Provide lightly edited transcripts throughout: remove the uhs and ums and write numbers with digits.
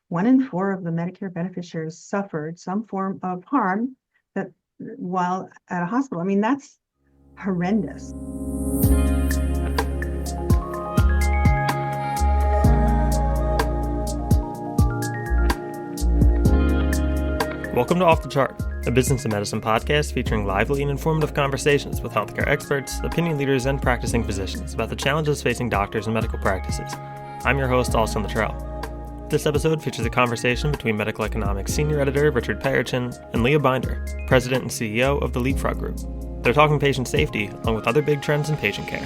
1 in 4 of the Medicare beneficiaries suffered some form of harm that while at a hospital. I mean, that's horrendous. Welcome to Off the Chart, a business and medicine podcast featuring lively and informative conversations with healthcare experts, opinion leaders, and practicing physicians about the challenges facing doctors and medical practices. I'm your host, Austin Luttrell. This episode features a conversation between medical economics senior editor Richard Perrichin and Leah Binder, president and CEO of the Leapfrog Group. They're talking patient safety, along with other big trends in patient care.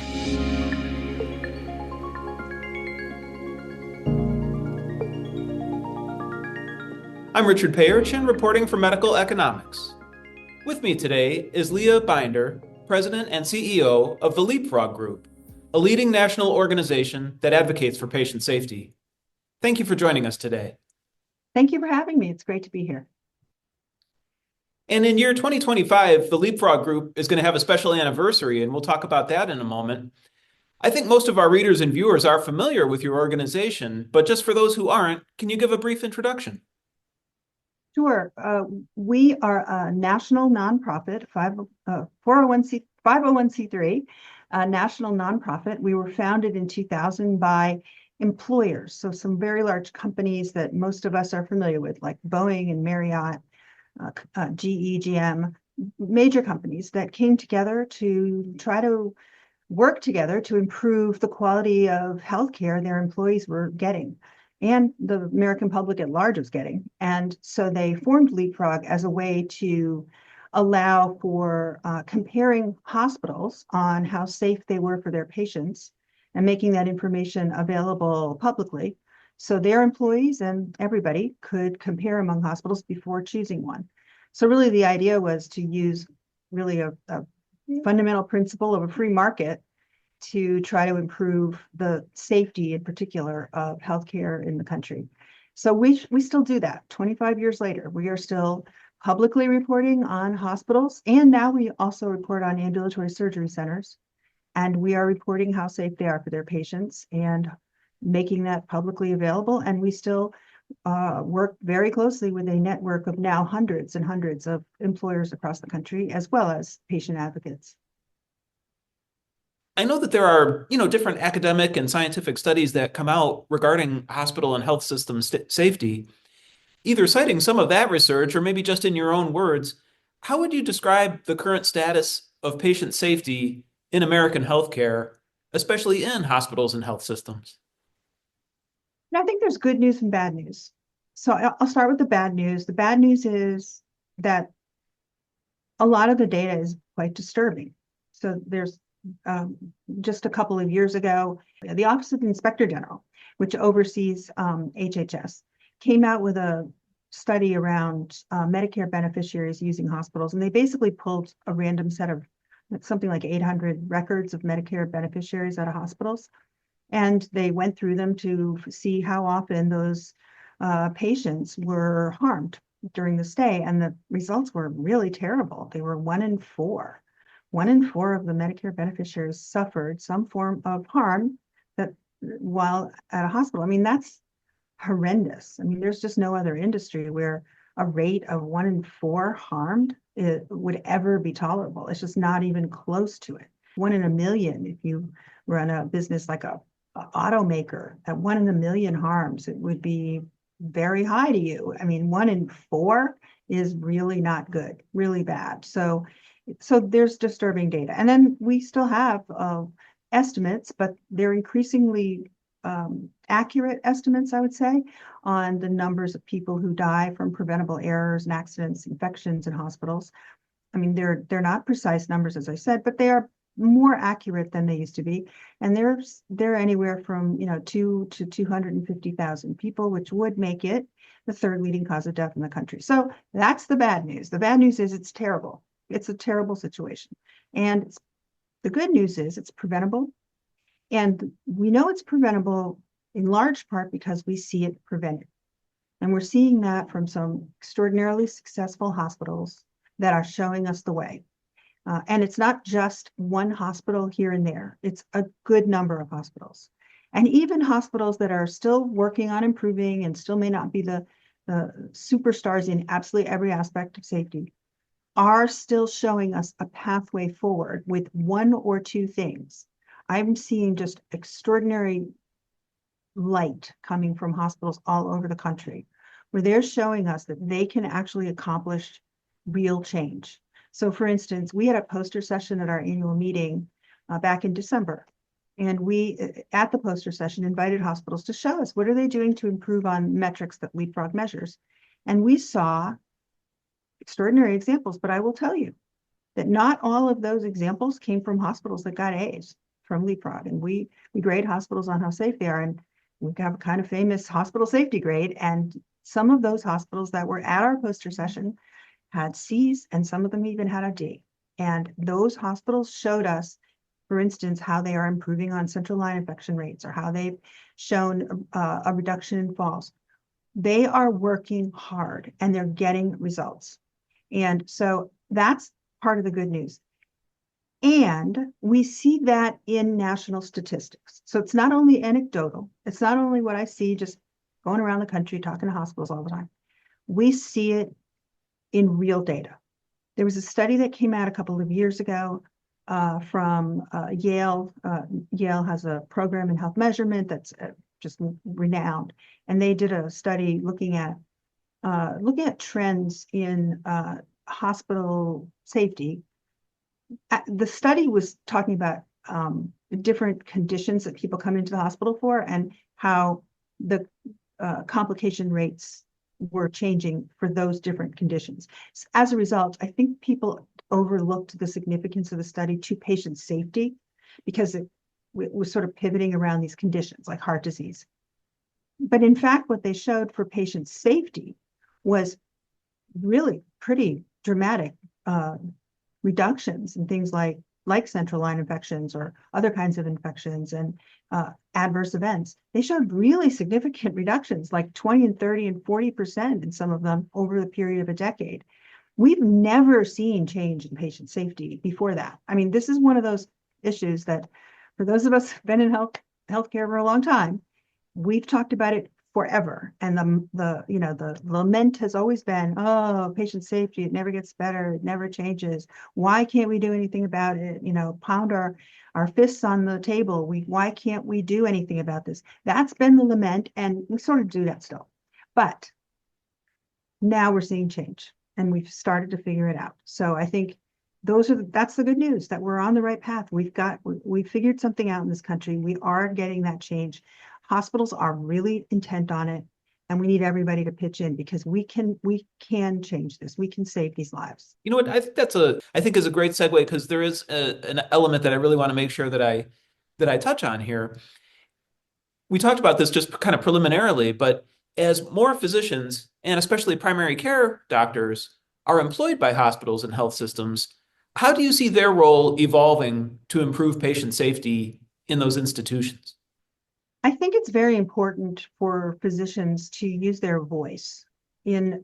I'm Richard Perrichin, reporting for Medical Economics. With me today is Leah Binder, President and CEO of the Leapfrog Group, a leading national organization that advocates for patient safety. Thank you for joining us today. Thank you for having me. It's great to be here. And in year 2025, the Leapfrog Group is going to have a special anniversary, and we'll talk about that in a moment. I think most of our readers and viewers are familiar with your organization, but just for those who aren't, can you give a brief introduction? Sure. We are a national nonprofit, 501c3, national nonprofit. We were founded in 2000 by employers, so some very large companies that most of us are familiar with, like Boeing and Marriott, GE, GM, major companies that came together to try to work together to improve the quality of healthcare their employees were getting, and the American public at large was getting. And so they formed Leapfrog as a way to allow for comparing hospitals on how safe they were for their patients and making that information available publicly so their employees and everybody could compare among hospitals before choosing one. So really the idea was to use really a fundamental principle of a free market to try to improve the safety in particular of healthcare in the country. So we still do that 25 years later. We are still publicly reporting on hospitals, and now we also report on ambulatory surgery centers, and we are reporting how safe they are for their patients and making that publicly available. And we still work very closely with a network of now hundreds and hundreds of employers across the country, as well as patient advocates. I know that there are, different academic and scientific studies that come out regarding hospital and health system safety. Either citing some of that research or maybe just in your own words, how would you describe the current status of patient safety in American healthcare, especially in hospitals and health systems? I think there's good news and bad news. So I'll start with the bad news. The bad news is that a lot of the data is quite disturbing. So there's just a couple of years ago, the Office of the Inspector General, which oversees HHS, came out with a study around Medicare beneficiaries using hospitals. And they basically pulled a random set of something like 800 records of Medicare beneficiaries out of hospitals. And they went through them to see how often those patients were harmed during the stay. And the results were really terrible. They were 1 in 4. 1 in 4 of the Medicare beneficiaries suffered some form of harm that while at a hospital. I mean, that's horrendous. I mean, there's just no other industry where a rate of 1 in 4 harmed would ever be tolerable. It's just not even close to it. 1 in a million, if you run a business like a automaker, at 1 in a million harms, it would be very high to you. I mean, 1 in 4 is really not good, really bad. So there's disturbing data. And then we still have estimates, but they're increasingly accurate estimates, I would say, on the numbers of people who die from preventable errors and accidents, infections in hospitals. I mean, they're not precise numbers, as I said, but they are more accurate than they used to be. And they're anywhere from 2 to 250,000 people, which would make it the third leading cause of death in the country. So that's the bad news. The bad news is it's terrible. It's a terrible situation. And the good news is it's preventable. And we know it's preventable in large part because we see it prevented. And we're seeing that from some extraordinarily successful hospitals that are showing us the way. And it's not just one hospital here and there. It's a good number of hospitals. And even hospitals that are still working on improving and still may not be the superstars in absolutely every aspect of safety are still showing us a pathway forward with one or two things. I'm seeing just extraordinary light coming from hospitals all over the country, where they're showing us that they can actually accomplish real change. So for instance, we had a poster session at our annual meeting back in December. And we, at the poster session, invited hospitals to show us what are they doing to improve on metrics that Leapfrog measures. And we saw extraordinary examples, but I will tell you that not all of those examples came from hospitals that got A's from Leapfrog. And we grade hospitals on how safe they are. And we have a kind of famous hospital safety grade. And some of those hospitals that were at our poster session had C's, and some of them even had a D. And those hospitals showed us, for instance, how they are improving on central line infection rates or how they've shown a reduction in falls. They are working hard and they're getting results. And so that's part of the good news. And we see that in national statistics. So it's not only anecdotal. It's not only what I see just going around the country talking to hospitals all the time. We see it in real data. There was a study that came out a couple of years ago from Yale. Yale has a program in health measurement that's just renowned. And they did a study looking at trends in hospital safety. The study was talking about different conditions that people come into the hospital for and how the complication rates were changing for those different conditions. So as a result, I think people overlooked the significance of the study to patient safety because it was sort of pivoting around these conditions like heart disease. But in fact, what they showed for patient safety was really pretty dramatic reductions in things like central line infections or other kinds of infections and adverse events. They showed really significant reductions, like 20 and 30 and 40% in some of them over the period of a decade. We've never seen change in patient safety before that. I mean, this is one of those issues that for those of us who've been in healthcare for a long time, we've talked about it forever. And the lament has always been, oh, patient safety, it never gets better, it never changes. Why can't we do anything about it? Pound our fists on the table. Why can't we do anything about this? That's been the lament, and we sort of do that still. But now we're seeing change and we've started to figure it out. So I think that's the good news, that we're on the right path. We figured something out in this country. We are getting that change. Hospitals are really intent on it, and we need everybody to pitch in because we can change this. We can save these lives. You know what? I think is a great segue because there is an element that I really want to make sure that I touch on here. We talked about this just kind of preliminarily, but as more physicians and especially primary care doctors are employed by hospitals and health systems, how do you see their role evolving to improve patient safety in those institutions? I think it's very important for physicians to use their voice and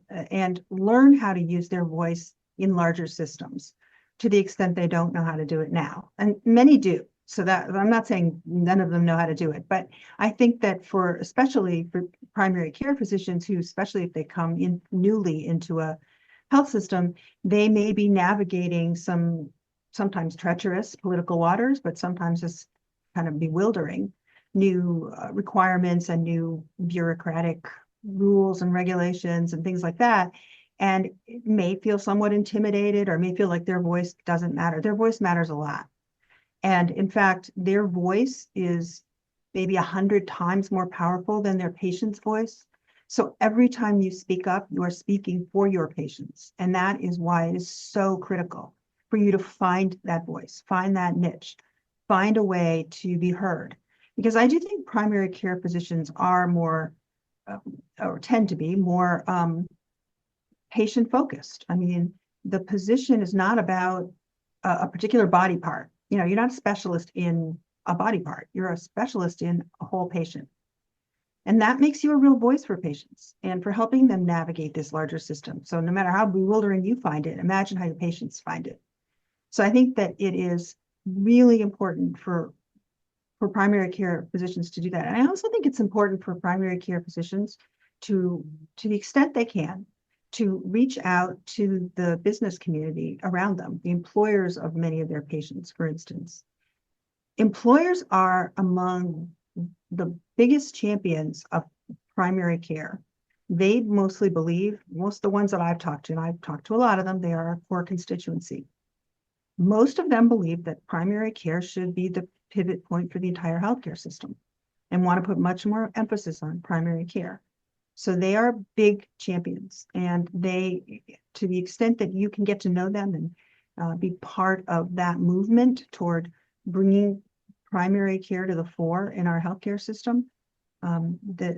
learn how to use their voice in larger systems to the extent they don't know how to do it now. And many do. So that I'm not saying none of them know how to do it, but I think that especially for primary care physicians who, especially if they come in newly into a health system, they may be navigating sometimes treacherous political waters, but sometimes just kind of bewildering new requirements and new bureaucratic rules and regulations and things like that, and may feel somewhat intimidated or may feel like their voice doesn't matter. Their voice matters a lot. And in fact, their voice is maybe 100 times more powerful than their patient's voice. So every time you speak up, you are speaking for your patients. And that is why it is so critical for you to find that voice, find that niche, find a way to be heard. Because I do think primary care physicians are more, or tend to be more patient focused. I mean, the position is not about a particular body part. You're not a specialist in a body part. You're a specialist in a whole patient. And that makes you a real voice for patients and for helping them navigate this larger system. So no matter how bewildering you find it, imagine how your patients find it. So I think that it is really important for for primary care physicians to do that. And I also think it's important for primary care physicians to the extent they can, to reach out to the business community around them, the employers of many of their patients, for instance. Employers are among the biggest champions of primary care. They mostly believe, most of the ones that I've talked to, and I've talked to a lot of them, they are our core constituency. Most of them believe that primary care should be the pivot point for the entire healthcare system and want to put much more emphasis on primary care. So they are big champions, and they, to the extent that you can get to know them and be part of that movement toward bringing primary care to the fore in our healthcare system, that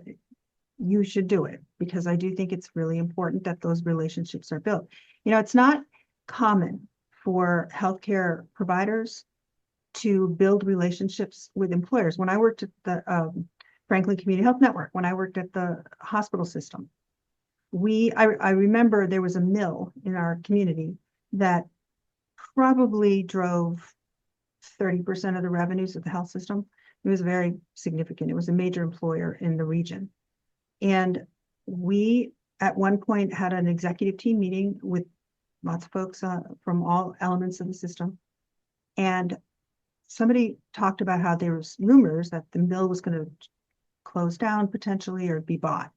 you should do it, because I do think it's really important that those relationships are built. You know, it's not common for healthcare providers to build relationships with employers. When I worked at the Franklin Community Health Network, when I worked at the hospital system, I remember there was a mill in our community that probably drove 30% of the revenues of the health system. It was very significant. It was a major employer in the region. And we, at one point, had an executive team meeting with lots of folks from all elements of the system. And somebody talked about how there was rumors that the mill was going to close down potentially or be bought.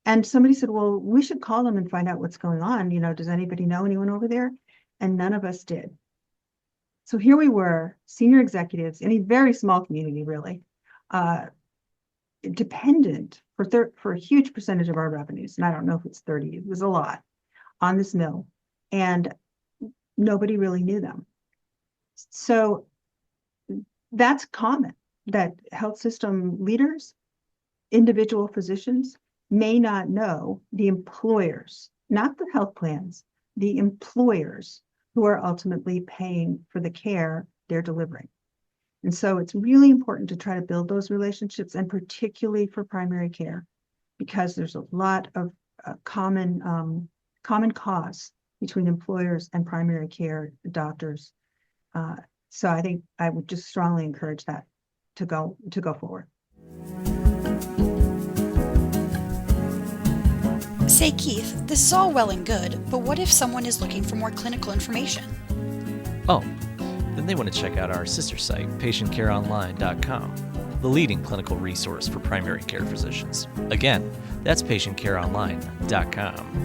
And somebody said, well, we should call them and find out what's going on. You know, does anybody know anyone over there? And none of us did. So here we were, senior executives in a very small community, really, dependent for a huge percentage of our revenues. And I don't know if it's 30, it was a lot, on this mill. And nobody really knew them. So that's common, that health system leaders, individual physicians, may not know the employers, not the health plans, the employers who are ultimately paying for the care they're delivering. And so it's really important to try to build those relationships, and particularly for primary care, because there's a lot of common cause between employers and primary care doctors. So I think I would just strongly encourage that to go forward. Say, Keith, this is all well and good, but what if someone is looking for more clinical information? Oh, then they want to check out our sister site, patientcareonline.com, the leading clinical resource for primary care physicians. Again, that's patientcareonline.com.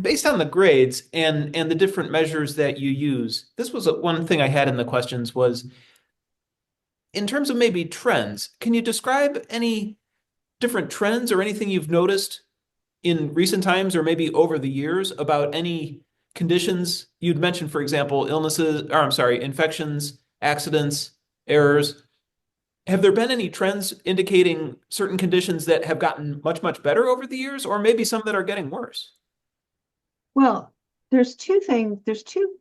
Based on the grades and the different measures that you use, this was one thing I had in the questions was, in terms of maybe trends, can you describe any different trends or anything you've noticed in recent times or maybe over the years about any conditions? You'd mentioned, for example, infections, accidents, errors. Have there been any trends indicating certain conditions that have gotten much, much better over the years, or maybe some that are getting worse? Well, there's two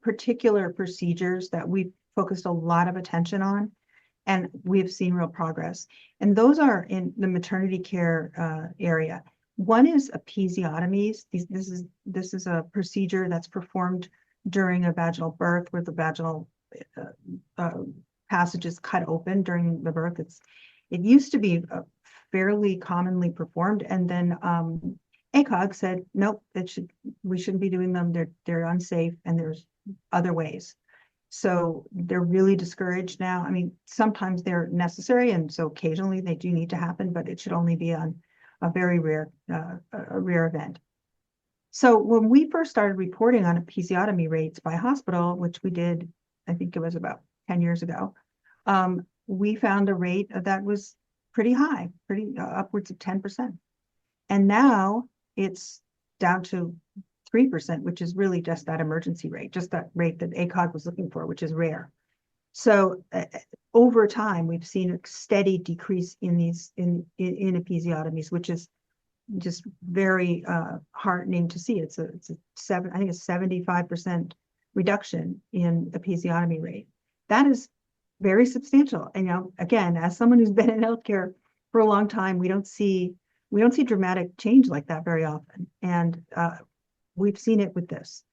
particular procedures that we've focused a lot of attention on, and we've seen real progress. And those are in the maternity care area. One is episiotomies. This is a procedure that's performed during a vaginal birth, where the vaginal passage is cut open during the birth. It used to be fairly commonly performed, and then ACOG said, nope, we shouldn't be doing them. They're unsafe, and there's other ways. So they're really discouraged now. I mean, sometimes they're necessary, and so occasionally they do need to happen, but it should only be on a very rare event. So when we first started reporting on episiotomy rates by hospital, which we did, I think it was about 10 years ago, we found a rate that was pretty high, pretty upwards of 10%. And now it's down to 3%, which is really just that emergency rate, just that rate that ACOG was looking for, which is rare. So over time, we've seen a steady decrease in episiotomies, which is just very heartening to see. I think it's 75% reduction in episiotomy rate. That is very substantial. And again, as someone who's been in healthcare for a long time, we don't see dramatic change like that very often. And we've seen it with this.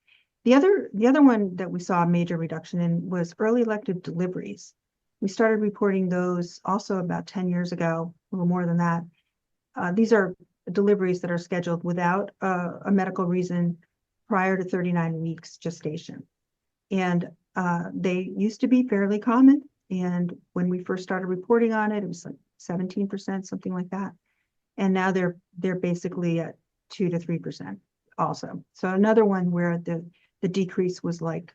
The other one that we saw a major reduction in was early elective deliveries. We started reporting those also about 10 years ago, a little more than that. These are deliveries that are scheduled without a medical reason prior to 39 weeks gestation. And they used to be fairly common. And when we first started reporting on it, it was like 17%, something like that. And now they're basically at 2 to 3% also. So another one where the decrease was like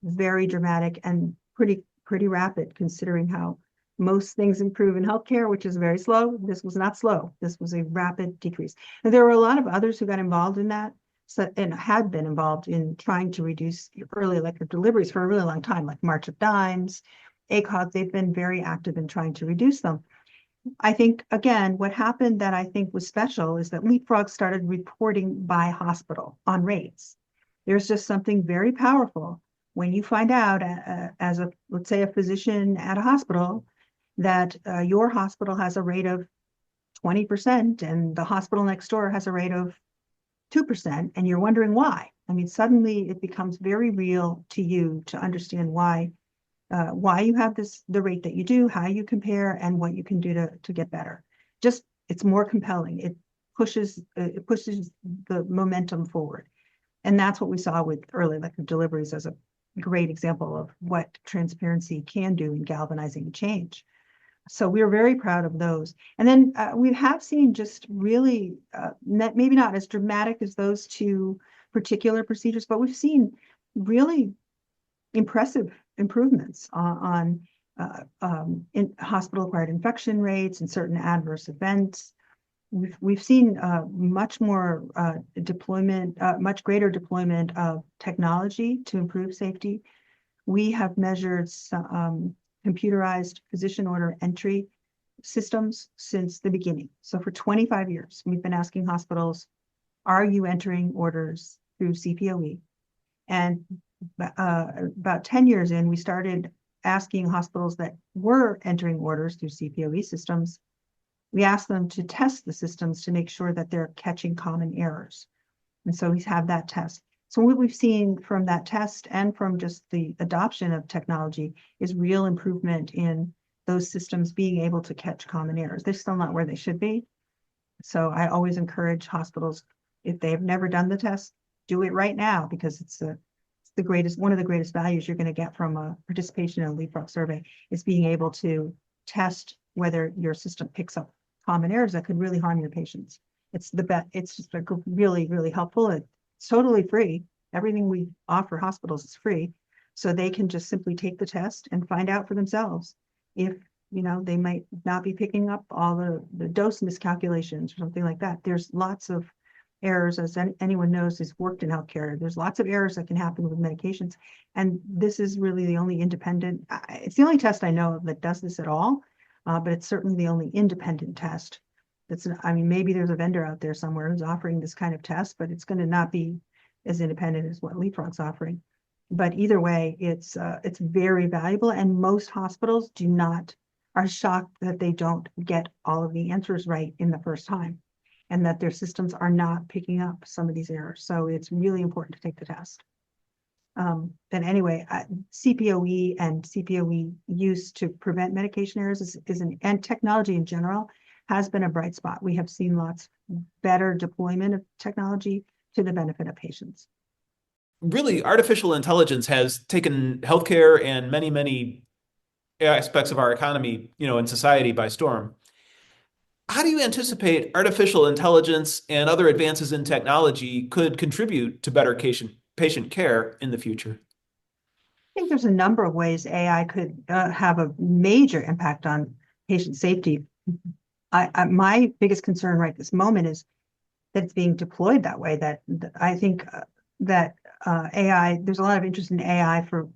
very dramatic and pretty rapid, considering how most things improve in healthcare, which is very slow. This was not slow. This was a rapid decrease. And there were a lot of others who got involved in that, and had been involved in trying to reduce early elective deliveries for a really long time, like March of Dimes, ACOG. They've been very active in trying to reduce them. I think, again, what happened that I think was special is that Leapfrog started reporting by hospital on rates. There's just something very powerful when you find out as let's say a physician at a hospital, that your hospital has a rate of 20% and the hospital next door has a rate of 2%, and you're wondering why. I mean, suddenly it becomes very real to you to understand why you have the rate that you do, how you compare, and what you can do to get better. Just, it's more compelling. It pushes the momentum forward. And that's what we saw with early elective deliveries as a great example of what transparency can do in galvanizing change. So we're very proud of those. And then we have seen just really, maybe not as dramatic as those two particular procedures, but we've seen really impressive improvements on in hospital-acquired infection rates and certain adverse events. We've seen much more deployment, much greater deployment of technology to improve safety. We have measured computerized physician order entry systems since the beginning. So for 25 years, we've been asking hospitals, are you entering orders through CPOE? And about 10 years in, we started asking hospitals that were entering orders through CPOE systems, we asked them to test the systems to make sure that they're catching common errors. And so we have that test. So what we've seen from that test and from just the adoption of technology is real improvement in those systems being able to catch common errors. They're still not where they should be. So I always encourage hospitals, if they've never done the test, do it right now, because it's the greatest, one of the greatest values you're going to get from a participation in a Leapfrog survey is being able to test whether your system picks up common errors that could really harm your patients. It's the best. It's just like really, really helpful. It's totally free. Everything we offer hospitals is free. So they can just simply take the test and find out for themselves if, you know, they might not be picking up all the dose miscalculations or something like that. There's lots of errors, as anyone knows who's worked in healthcare. There's lots of errors that can happen with medications. And this is really the only independent, it's the only test I know of that does this at all, but it's certainly the only independent test. I mean, maybe there's a vendor out there somewhere who's offering this kind of test, but it's going to not be as independent as what Leapfrog's offering. But either way, it's very valuable, and most hospitals are shocked that they don't get all of the answers right in the first time, and that their systems are not picking up some of these errors. So it's really important to take the test. But anyway, CPOE and CPOE use to prevent medication errors and technology in general has been a bright spot. We have seen lots better deployment of technology to the benefit of patients. Really, artificial intelligence has taken healthcare and many, many aspects of our economy, and society by storm. How do you anticipate artificial intelligence and other advances in technology could contribute to better patient care in the future? I think there's a number of ways AI could have a major impact on patient safety. My biggest concern right this moment is that it's being deployed that way. That I think that AI, there's a lot of interest in AI for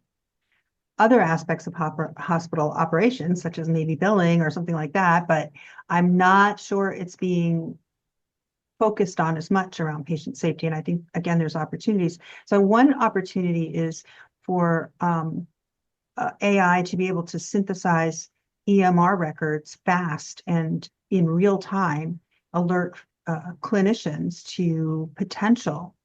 other aspects of hospital operations, such as maybe billing or something like that, but I'm not sure it's being focused on as much around patient safety. And I think, again, there's opportunities. So one opportunity is for AI to be able to synthesize EMR records fast and in real time, alert clinicians to potential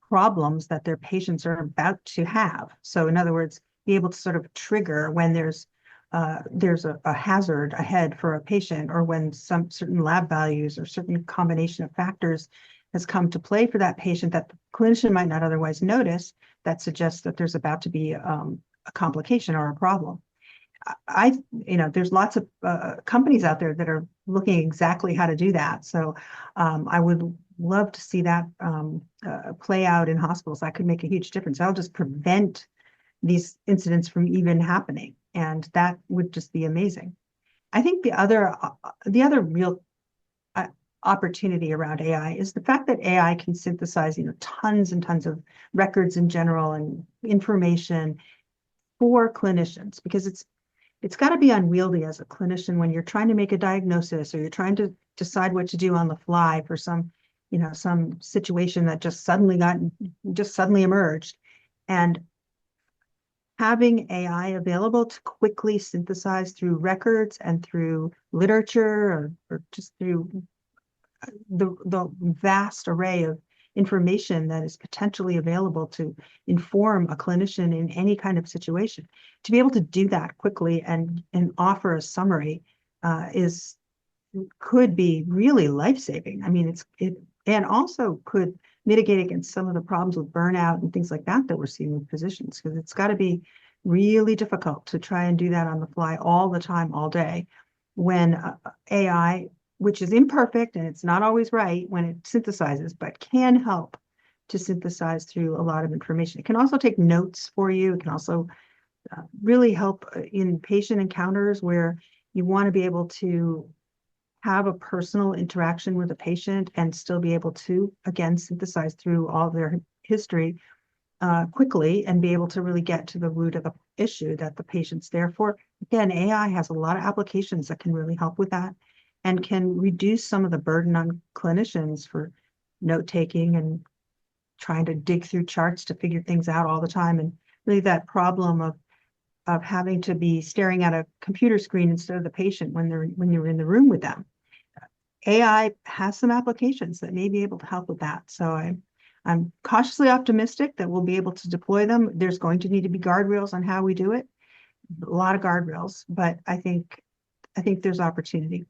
problems that their patients are about to have. So in other words, be able to sort of trigger when there's a hazard ahead for a patient, or when some certain lab values or certain combination of factors has come to play for that patient that the clinician might not otherwise notice, that suggests that there's about to be a complication or a problem. There's lots of companies out there that are looking exactly how to do that. So I would love to see that play out in hospitals. That could make a huge difference. That'll just prevent these incidents from even happening, and that would just be amazing. I think the other real opportunity around AI is the fact that AI can synthesize, tons and tons of records in general and information for clinicians, because it's got to be unwieldy as a clinician when you're trying to make a diagnosis, or you're trying to decide what to do on the fly for some situation that just suddenly emerged. And having AI available to quickly synthesize through records and through literature, or just through the vast array of information that is potentially available to inform a clinician in any kind of situation, to be able to do that quickly and offer a summary could be really life-saving. I mean, and also could mitigate against some of the problems with burnout and things like that we're seeing with physicians, because it's got to be really difficult to try and do that on the fly all the time, all day, when AI, which is imperfect and it's not always right when it synthesizes, but can help to synthesize through a lot of information. It can also take notes for you. It can also really help in patient encounters where you want to be able to have a personal interaction with a patient and still be able to, again, synthesize through all their history quickly and be able to really get to the root of the issue that the patient's there for. Again, AI has a lot of applications that can really help with that, and can reduce some of the burden on clinicians for note-taking and trying to dig through charts to figure things out all the time, and really that problem of having to be staring at a computer screen instead of the patient when you're in the room with them. AI has some applications that may be able to help with that. So I'm cautiously optimistic that we'll be able to deploy them. There's going to need to be guardrails on how we do it, a lot of guardrails, but I think there's opportunity.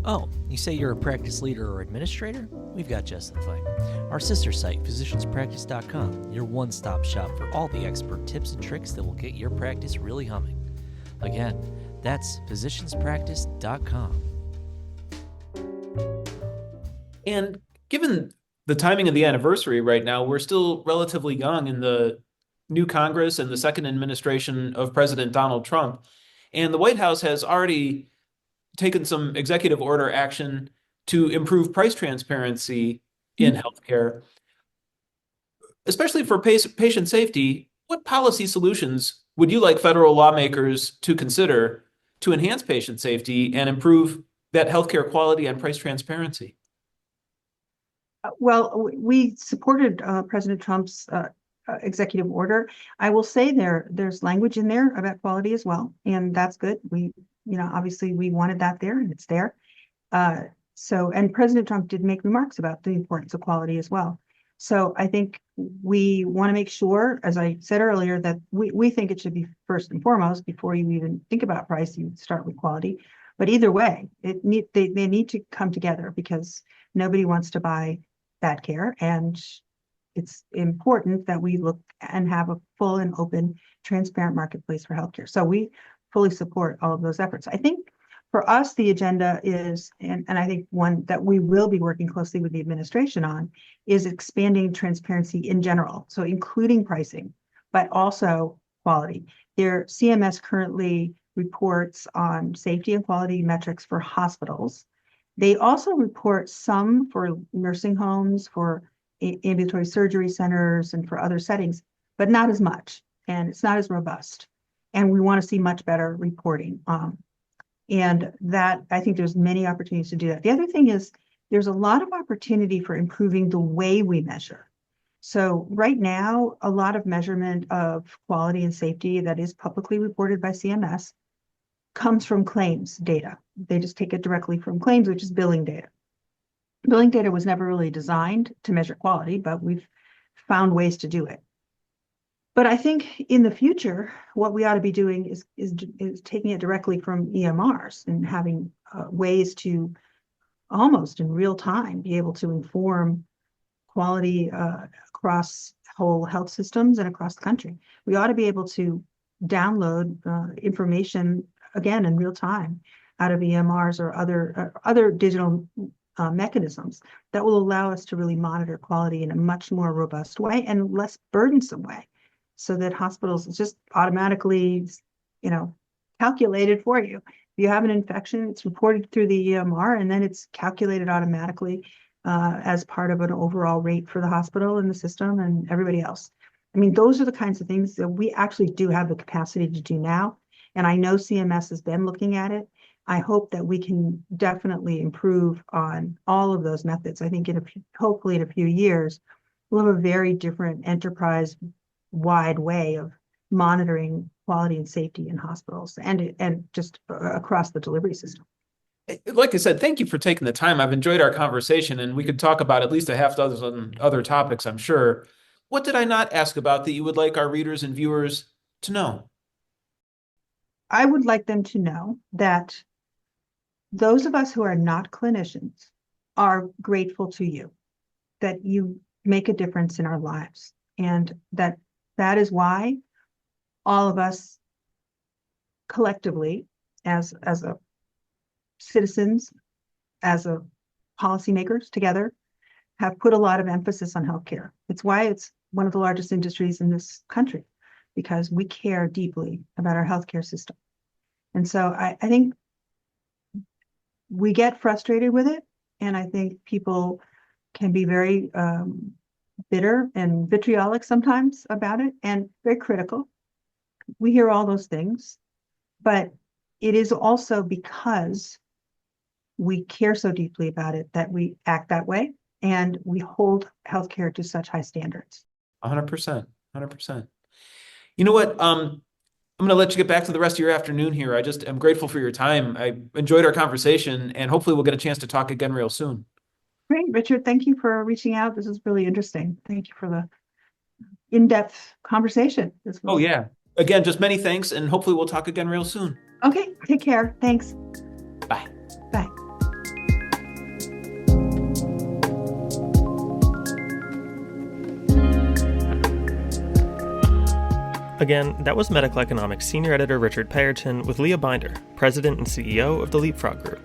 Oh, you say you're a practice leader or administrator? We've got just the thing. Our sister site, physicianspractice.com, your one-stop shop for all the expert tips and tricks that will get your practice really humming. Again, that's physicianspractice.com. And given the timing of the anniversary right now, we're still relatively young in the new Congress and the second administration of President Donald Trump. And the White House has already taken some executive order action to improve price transparency in healthcare. Especially for patient safety, what policy solutions would you like federal lawmakers to consider to enhance patient safety and improve that healthcare quality and price transparency? Well, we supported President Trump's executive order. I will say there's language in there about quality as well, and that's good. Obviously we wanted that there, and it's there. And President Trump did make remarks about the importance of quality as well. So I think we want to make sure, as I said earlier, that we think it should be first and foremost before you even think about price, you start with quality. But either way, they need to come together, because nobody wants to buy bad care, and it's important that we look and have a full and open, transparent marketplace for healthcare. So we fully support all of those efforts. I think for us, the agenda is, and I think one that we will be working closely with the administration on, is expanding transparency in general. So including pricing, but also quality. CMS currently reports on safety and quality metrics for hospitals. They also report some for nursing homes, for ambulatory surgery centers, and for other settings, but not as much, and it's not as robust. And we want to see much better reporting. And that, I think there's many opportunities to do that. The other thing is there's a lot of opportunity for improving the way we measure. So right now, a lot of measurement of quality and safety that is publicly reported by CMS comes from claims data. They just take it directly from claims, which is billing data. Billing data was never really designed to measure quality, but we've found ways to do it. But I think in the future, what we ought to be doing is taking it directly from EMRs and having ways to almost in real time be able to inform quality across whole health systems and across the country. We ought to be able to download information again in real time out of EMRs or other digital mechanisms that will allow us to really monitor quality in a much more robust way and less burdensome way, so that hospitals just automatically, calculated for you. If you have an infection, it's reported through the EMR, and then it's calculated automatically as part of an overall rate for the hospital and the system and everybody else. I mean, those are the kinds of things that we actually do have the capacity to do now. And I know CMS has been looking at it. I hope that we can definitely improve on all of those methods. I think hopefully in a few years, we'll have a very different enterprise-wide way of monitoring quality and safety in hospitals and just across the delivery system. Like I said, thank you for taking the time. I've enjoyed our conversation, and we could talk about at least a half dozen other topics, I'm sure. What did I not ask about that you would like our readers and viewers to know? I would like them to know that those of us who are not clinicians are grateful to you, that you make a difference in our lives, and that is why all of us collectively, as a citizens, as a policymakers together, have put a lot of emphasis on healthcare. It's why it's one of the largest industries in this country, because we care deeply about our healthcare system. And so I think we get frustrated with it, and I think people can be very bitter and vitriolic sometimes about it, and very critical. We hear all those things, but it is also because we care so deeply about it that we act that way, and we hold healthcare to such high standards. 100%, 100%. You know what? I'm going to let you get back to the rest of your afternoon here. I just am grateful for your time. I enjoyed our conversation, and hopefully we'll get a chance to talk again real soon. Great, Richard. Thank you for reaching out. This is really interesting. Thank you for the in-depth conversation. Oh, yeah. Again, just many thanks, and hopefully we'll talk again real soon. Okay, take care. Thanks. Bye. Bye. Again, that was Medical Economics Senior Editor Richard Payerton with Leah Binder, President and CEO of the Leapfrog Group.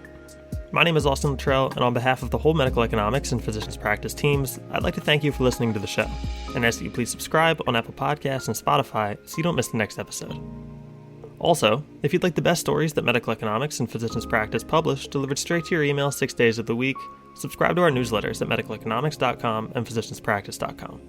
My name is Austin Luttrell, and on behalf of the whole Medical Economics and Physicians Practice teams, I'd like to thank you for listening to the show, and ask that you please subscribe on Apple Podcasts and Spotify so you don't miss the next episode. Also, if you'd like the best stories that Medical Economics and Physicians Practice publish delivered straight to your email 6 days of the week, subscribe to our newsletters at medicaleconomics.com and physicianspractice.com.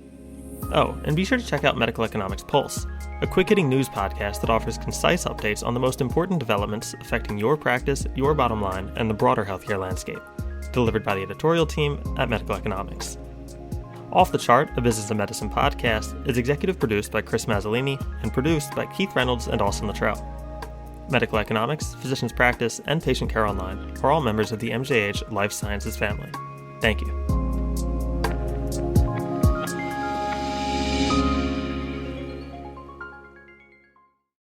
Oh, and be sure to check out Medical Economics Pulse, a quick-hitting news podcast that offers concise updates on the most important developments affecting your practice, your bottom line, and the broader healthcare landscape, delivered by the editorial team at Medical Economics. Off the Chart, a business and medicine podcast, is executive produced by Chris Mazzolini and produced by Keith Reynolds and Austin Luttrell. Medical Economics, Physicians Practice, and Patient Care Online are all members of the MJH Life Sciences family. Thank you.